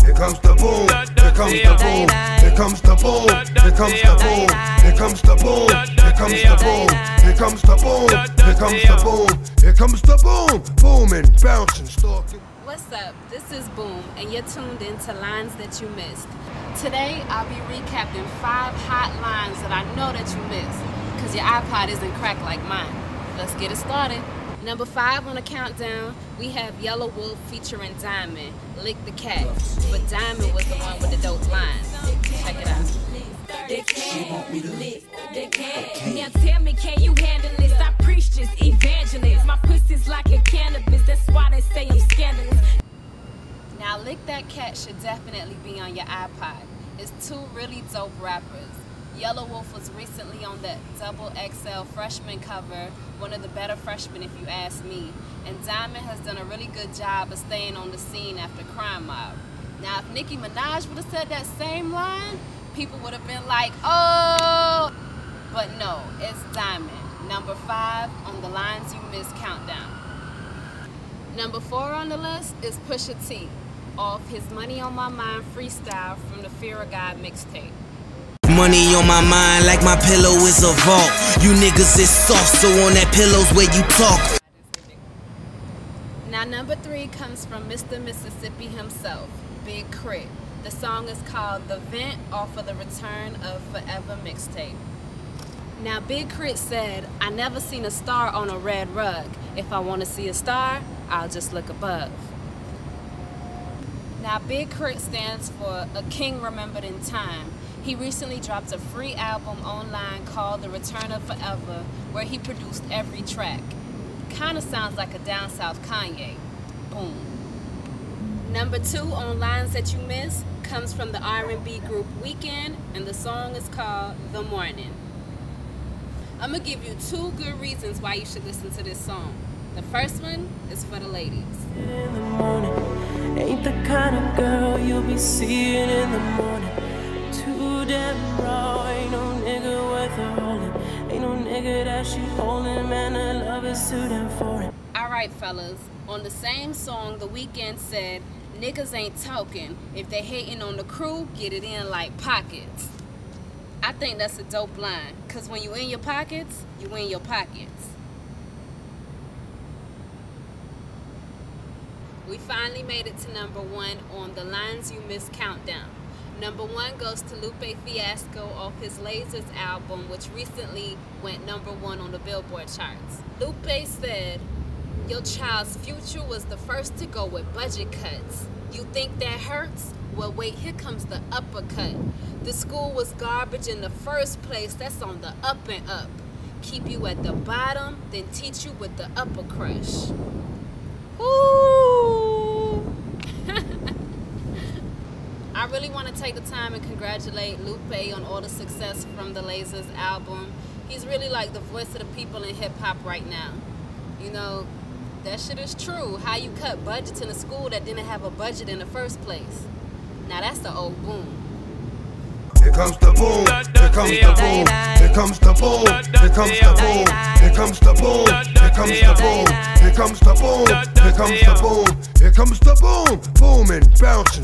Here comes the boom, here comes the boom, here comes the boom, here comes the boom, here comes the boom, here comes the boom, here comes the boom, here comes the boom, here comes the boom, booming, bouncing, stalking. What's up? This is Boom, and you're tuned in to Lines That You Missed. Today, I'll be recapping 5 hot lines that I know that you missed, because your iPod isn't cracked like mine. Let's get it started. Number 5 on the countdown, we have Yellow Wolf featuring Diamond, Lick the Cat. But Diamond was the one with the dope lines. Check it out. They can't lick, they can't. Now tell me, can you handle this? I preach this evangelist. My pussy's like a cannabis, that's why they say I'm scandalous. Now, Lick That Cat should definitely be on your iPod. It's 2 really dope rappers. Yellow Wolf was recently on that XXL freshman cover, one of the better freshmen if you ask me. And Diamond has done a really good job of staying on the scene after Crime Mob. Now, if Nicki Minaj would have said that same line, people would have been like, oh! But no, it's Diamond. Number 5 on the Lines You Missed countdown. Number 4 on the list is Pusha T, off his Money on My Mind freestyle from the Fear of God mixtape. Money on my mind like my pillow is a vault. You niggas is soft, so on that pillow's where you talk. Now number 3 comes from Mr. Mississippi himself, Big Crit. The song is called The Vent off of the Return of Forever mixtape. Now Big Crit said, I never seen a star on a red rug. If I want to see a star, I'll just look above. Now Big Crit stands for A King Remembered in Time. He recently dropped a free album online called The Return of Forever, where he produced every track. Kinda sounds like a down south Kanye. Boom. Number 2 on Lines That You Miss comes from the R&B group Weeknd, and the song is called The Morning. I'm gonna give you 2 good reasons why you should listen to this song. The first one is for the ladies. In the morning, ain't the kind of girl you'll be seeing in the morning. Too damn raw, ain't no nigga worth her holding. Ain't no nigga that she holding, man, her love is too damn foreign. Alright fellas, on the same song, The Weeknd said, niggas ain't talking. If they hating on the crew, get it in like pockets. I think that's a dope line, cause when you in your pockets, you in your pockets. We finally made it to number 1 on the Lines You Missed countdown. Number 1 goes to Lupe Fiasco off his Lasers album, which recently went number 1 on the Billboard charts. Lupe said, your child's future was the first to go with budget cuts. You think that hurts? Well, wait, here comes the uppercut. The school was garbage in the first place, that's on the up and up. Keep you at the bottom, then teach you with the upper crush. Ooh! I really want to take the time and congratulate Lupe on all the success from the Lasers album. He's really like the voice of the people in hip-hop right now. You know, that shit is true. How you cut budgets in a school that didn't have a budget in the first place. Now that's the old boom. Here comes the boom, here comes the boom, here comes the boom, here comes the boom, here comes the boom, here comes the boom, here comes the boom, here comes the boom, here comes the boom, booming, bouncing.